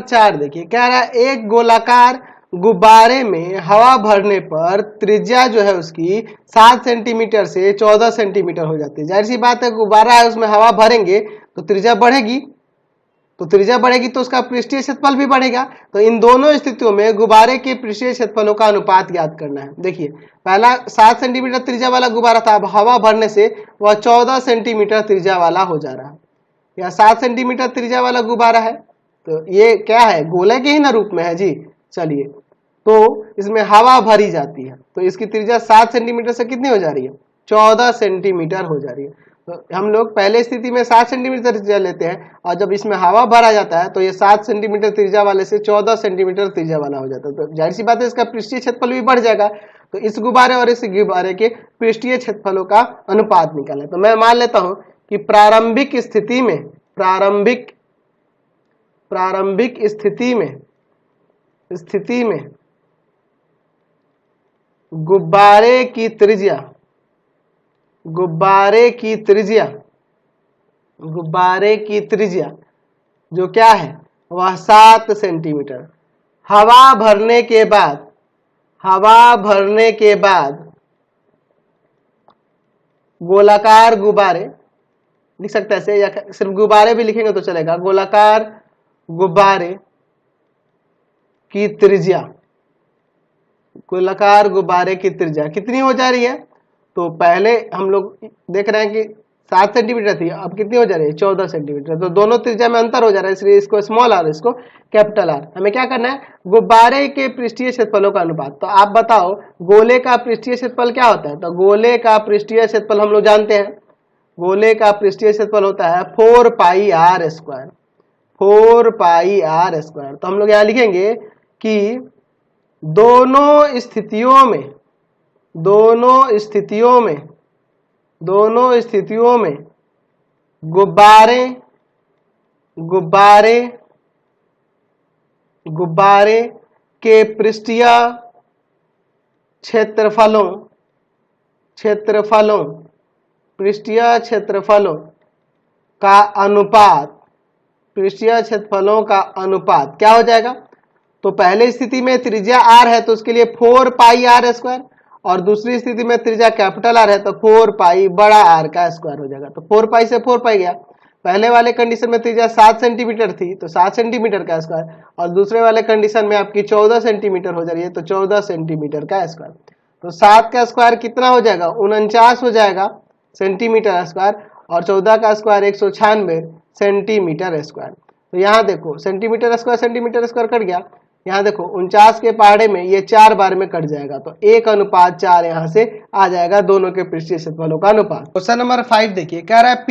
4 देखिए, कह रहा है एक गोलाकार गुब्बारे में हवा भरने पर त्रिज्या जो है उसकी 7 सेंटीमीटर से 14 सेंटीमीटर हो जाती है। जाहिर सी बात है, गुब्बारा है उसमें हवा भरेंगे तो त्रिज्या बढ़ेगी, तो उसका पृष्ठीय क्षेत्रफल भी बढ़ेगा। तो इन दोनों स्थितियों में गुब्बारे के पृष्ठीय क्षेत्रफलों का अनुपात ज्ञात करना है। देखिए, पहला 7 सेंटीमीटर त्रिज्या वाला गुब्बारा था, अब हवा भरने से वह 14 सेंटीमीटर त्रिज्या वाला हो जा रहा है। या 7 सेंटीमीटर त्रिज्या वाला गुब्बारा है, तो ये क्या है, गोले के ही ना रूप में है जी। चलिए, तो इसमें हवा भरी जाती है, तो इसकी त्रिज्या 7 सेंटीमीटर से कितनी हो जा रही है, 14 सेंटीमीटर हो जा रही है। तो हम लोग पहले स्थिति में 7 सेंटीमीटर त्रिज्या लेते हैं, और जब इसमें हवा भरा जाता है तो ये 7 सेंटीमीटर त्रिज्या वाले से 14 सेंटीमीटर त्रिज्या वाला हो जाता है। तो जाहिर सी बात है, इसका पृष्ठीय क्षेत्रफल भी बढ़ जाएगा। तो इस गुब्बारे और इस गुब्बारे के पृष्ठीय क्षेत्रफलों का अनुपात निकालें। तो मैं मान लेता हूं कि प्रारंभिक स्थिति में गुब्बारे की त्रिज्या जो क्या है वह 7 सेंटीमीटर। हवा भरने के बाद गोलाकार गुब्बारे लिख सकते हैं ऐसे, या सिर्फ गुब्बारे भी लिखेंगे तो चलेगा। गोलाकार गुब्बारे की त्रिज्या कितनी हो जा रही है, तो पहले हम लोग देख रहे हैं कि 7 सेंटीमीटर थी, अब कितनी हो जा रही है, 14 सेंटीमीटर। तो दोनों त्रिज्या में अंतर हो जा रहा है, इसलिए इसको स्मॉल आर, इसको कैपिटल आर। हमें क्या करना है, गुब्बारे के पृष्ठीय क्षेत्रफलों का अनुपात। तो आप बताओ गोले का पृष्ठीय क्षेत्रफल क्या होता है। तो गोले का पृष्ठीय क्षेत्रफल हम लोग जानते हैं, गोले का पृष्ठीय क्षेत्रफल होता है 4 पाई आर स्क्वायर। तो हम लोग यहाँ लिखेंगे कि दोनों स्थितियों में गुब्बारे के पृष्ठीय क्षेत्रफलों का अनुपात क्या हो जाएगा। तो पहले स्थिति में त्रिज्या r है तो उसके लिए 4 पाई आर स्क्वायर, और दूसरी स्थिति में त्रिज्या कैपिटल आर है तो 4 पाई बड़ा आर का स्क्वायर हो जाएगा। तो 4 पाई से 4 पाई गया। पहले वाले कंडीशन में त्रिज्या 7 सेंटीमीटर थी तो 7 सेंटीमीटर का स्क्वायर, और दूसरे वाले कंडीशन में आपकी 14 सेंटीमीटर हो जा रही है तो 14 सेंटीमीटर का स्क्वायर। तो 7 का स्क्वायर कितना हो जाएगा, 49 हो जाएगा सेंटीमीटर स्क्वायर, और 14 का स्क्वायर 196 सेंटीमीटर स्क्वायर। तो यहाँ देखो सेंटीमीटर स्क्वायर कट गया, यहाँ देखो 49 के पहाड़े में ये 4 बार में कट जाएगा, तो 1:4 यहाँ से आ जाएगा दोनों के पृष्ठीय क्षेत्रफलों का अनुपात। क्वेश्चन नंबर 5 देखिए, कह रहा है P